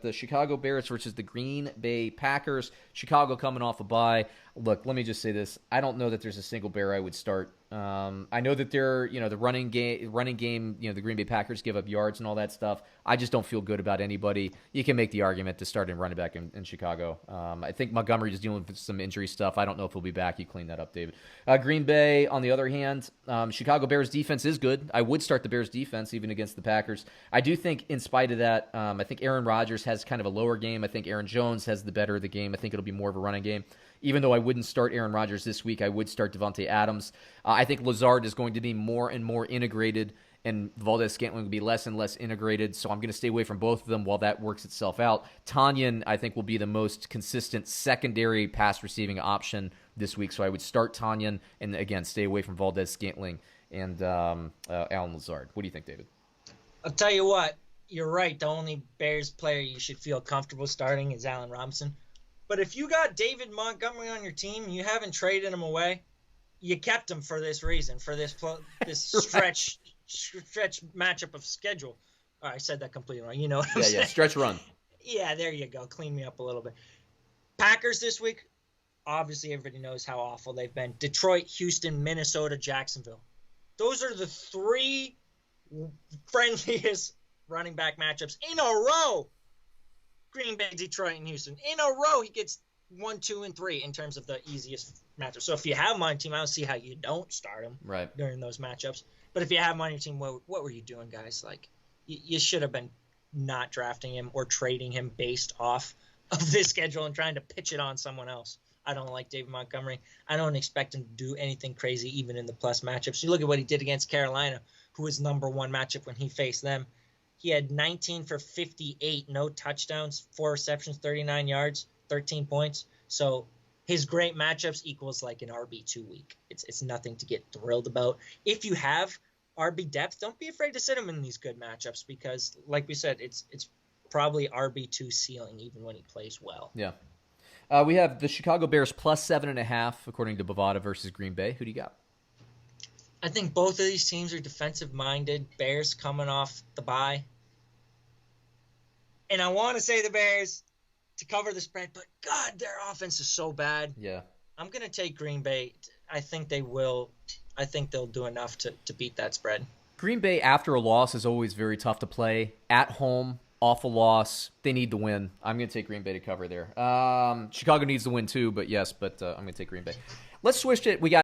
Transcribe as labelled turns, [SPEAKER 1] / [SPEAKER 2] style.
[SPEAKER 1] the Chicago Bears versus the Green Bay Packers. Chicago coming off a bye. Look, let me just say this. I don't know that there's a single Bear I would start. I know that they're, the running game, the Green Bay Packers give up yards and all that stuff. I just don't feel good about anybody. You can make the argument to start in running back in Chicago. I think Montgomery is dealing with some injury stuff. I don't know if he'll be back. You clean that up, David. Green Bay, on the other hand, Chicago Bears defense is good. I would start the Bears defense even against the Packers. I do think in spite of that, I think Aaron Rodgers has kind of a lower game. I think Aaron Jones has the better of the game. I think it'll be more of a running game. Even though I wouldn't start Aaron Rodgers this week, I would start Devontae Adams. I think Lazard is going to be more and more integrated, and Valdez-Scantling will be less and less integrated, so I'm going to stay away from both of them while that works itself out. Tanyan, I think, will be the most consistent secondary pass receiving option this week, so I would start Tanyan and, again, stay away from Valdez-Scantling and Alan Lazard. What do you think, David?
[SPEAKER 2] I'll tell you what, you're right. The only Bears player you should feel comfortable starting is Allen Robinson. But if you got David Montgomery on your team and you haven't traded him away, you kept him for this reason, for this stretch matchup of schedule. I said that completely wrong. You know what I'm saying? Yeah,
[SPEAKER 1] stretch run.
[SPEAKER 2] Yeah, there you go. Clean me up a little bit. Packers this week, obviously everybody knows how awful they've been. Detroit, Houston, Minnesota, Jacksonville. Those are the three friendliest running back matchups in a row. Green Bay, Detroit, and Houston. In a row, he gets 1, 2, and 3 in terms of the easiest matchups. So if you have him on your team, I don't see how you don't start him during those matchups. But if you have him on your team, what were you doing, guys? Like, you should have been not drafting him or trading him based off of this schedule and trying to pitch it on someone else. I don't like David Montgomery. I don't expect him to do anything crazy even in the plus matchups. You look at what he did against Carolina, who was number one matchup when he faced them. He had 19 for 58, no touchdowns, 4 receptions, 39 yards, 13 points. So his great matchups equals like an RB2 week. It's nothing to get thrilled about. If you have RB depth, don't be afraid to sit him in these good matchups because, like we said, it's probably RB2 ceiling even when he plays well.
[SPEAKER 1] Yeah. We have the Chicago Bears plus 7.5, according to Bovada, versus Green Bay. Who do you got?
[SPEAKER 2] I think both of these teams are defensive-minded. Bears coming off the bye. And I want to say the Bears to cover the spread, but God, their offense is so bad.
[SPEAKER 1] Yeah.
[SPEAKER 2] I'm going to take Green Bay. I think they will. I think they'll do enough to beat that spread.
[SPEAKER 1] Green Bay, after a loss, is always very tough to play. At home, off a loss, they need to win. I'm going to take Green Bay to cover there. Chicago needs to win too, but I'm going to take Green Bay. Let's switch it. We got